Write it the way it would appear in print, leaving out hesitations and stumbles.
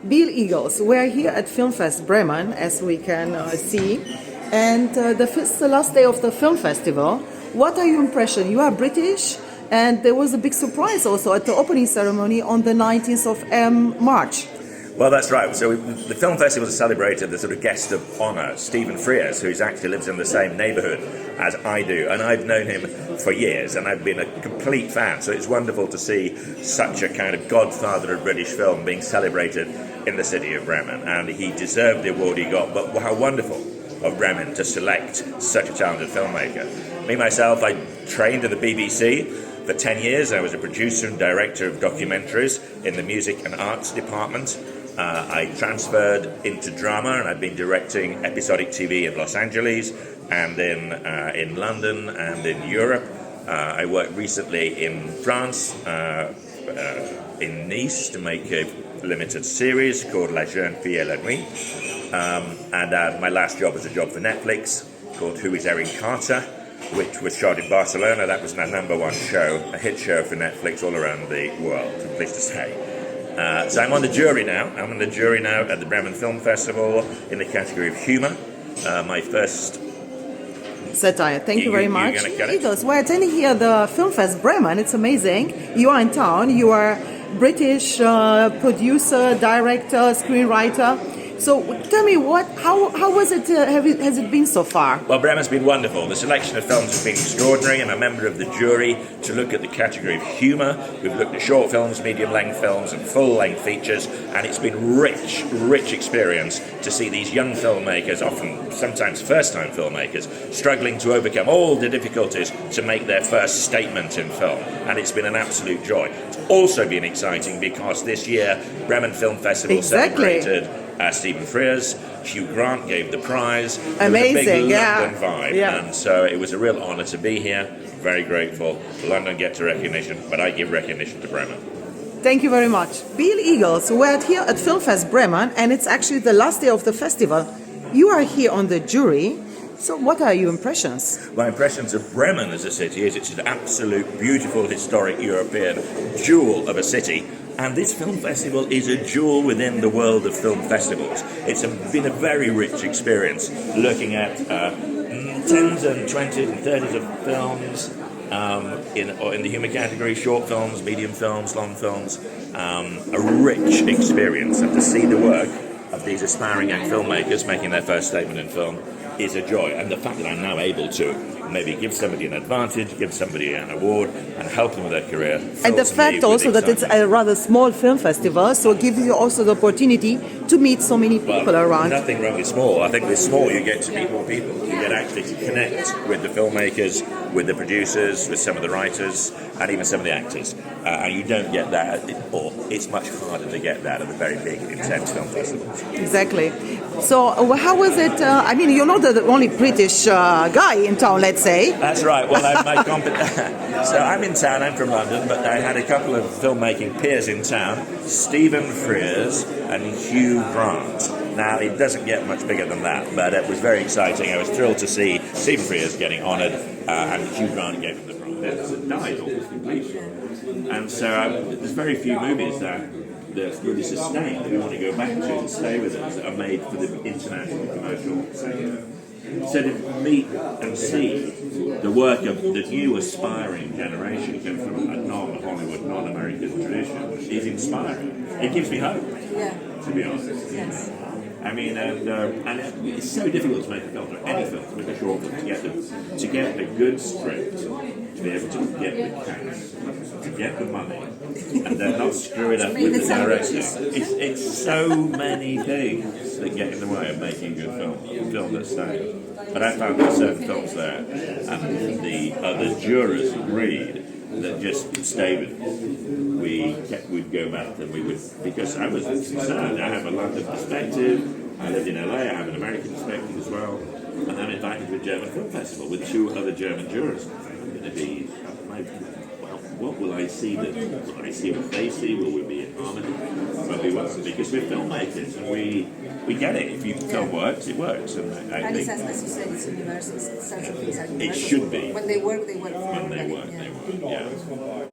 Bill Eagles, we're here at Filmfest Bremen, as we can see, and it's the last day of the film festival. What are your impressions? You are British, and there was a big surprise also at the opening ceremony on the 19th of March. Well, that's right. So the film festival has celebrated the sort of guest of honour, Stephen Frears, who actually lives in the same neighbourhood as I do, and I've known him for years, and I've been a complete fan. So it's wonderful to see such a kind of godfather of British film being celebrated in the city of Bremen, and he deserved the award he got. But how wonderful of Bremen to select such a talented filmmaker. Me myself, I trained at the BBC. For 10 years, I was a producer and director of documentaries in the music and arts department. I transferred into drama, and I've been directing episodic TV in Los Angeles and in London and in Europe. I worked recently in France, in Nice, to make a limited series called La Jeune Fille et la Nuit. And my last job was a job for Netflix called Who is Erin Carter, which was shot in Barcelona. That was my #1 show, a hit show for Netflix all around the world, I'm pleased to say. So I'm on the jury now. I'm on the jury now at the Bremen Film Festival in the category of humour. My first satire. Thank you very much. You're gonna get it? Eagles, we're attending here the Film Fest Bremen. It's amazing. You are in town. You are British producer, director, screenwriter. So tell me, how was it? Has it been so far? Well, Bremen's been wonderful. The selection of films has been extraordinary. I'm a member of the jury to look at the category of humour. We've looked at short films, medium-length films, and full-length features, and it's been rich experience to see these young filmmakers, sometimes first-time filmmakers, struggling to overcome all the difficulties to make their first statement in film, and it's been an absolute joy. It's also been exciting because this year Bremen Film Festival celebrated Stephen Frears. Hugh Grant gave the prize. Amazing, it was a big London vibe, and so it was a real honour to be here. Very grateful. London gets a recognition, but I give recognition to Bremen. Thank you very much. Bill Eagles, we're here at Filmfest Bremen, and it's actually the last day of the festival. You are here on the jury. So what are your impressions? My impressions of Bremen as a city is it's an absolute beautiful historic European jewel of a city. And this film festival is a jewel within the world of film festivals. It's been a very rich experience looking at tens and 20s and 30s of films in the humour category, short films, medium films, long films. A rich experience, and to see the work of these aspiring young filmmakers making their first statement in film is a joy. And the fact that I'm now able to maybe give somebody an advantage, give somebody an award, and help them with their career. And the fact also that it's a rather small film festival, so it gives you also the opportunity to meet so many people around. Nothing wrong with small. I think with small you get to meet more people. You get actually to connect with the filmmakers, with the producers, with some of the writers, and even some of the actors. And you don't get that, or it's much harder to get that at the very big, intense film festivals. Exactly. So how was it? I mean, you're not the only British guy in town, let's say. That's right. Well, so I'm in town. I'm from London, but I had a couple of filmmaking peers in town: Stephen Frears and Hugh Grant. Now, it doesn't get much bigger than that, but it was very exciting. I was thrilled to see Stephen Frears getting honoured, and Hugh Grant gave him the prize. It died almost completely, and so there's very few movies that really sustain, that we want to go back to and stay with us, that are made for the international commercial sector. So to meet and see the work of the new aspiring generation come from a non-Hollywood, non-American tradition is inspiring. It gives me hope, to be honest. Yes. I mean, and it's so difficult to make a film, or any film, to make a short film, to get a good script, to be able to get the cast, to get the money, and then not screw it up with the director. It's so many things that get in the way of making a good film that stays. But I found there are certain films there, and the other jurors agreed that just stay with it. We'd go back and we would, because I was concerned. I have a London perspective, I lived in LA, I have an American perspective as well, and I'm invited to a German film festival with 2 other German jurors. I'm going to be, what will I see will I see what they see? Will we be in harmony? Well, we won't, because we're filmmakers and we get it. If your film works, it works. And I think, as you said, it's universal. Certain things are universal. It should be. When they work, they work. When they work, they work, yeah.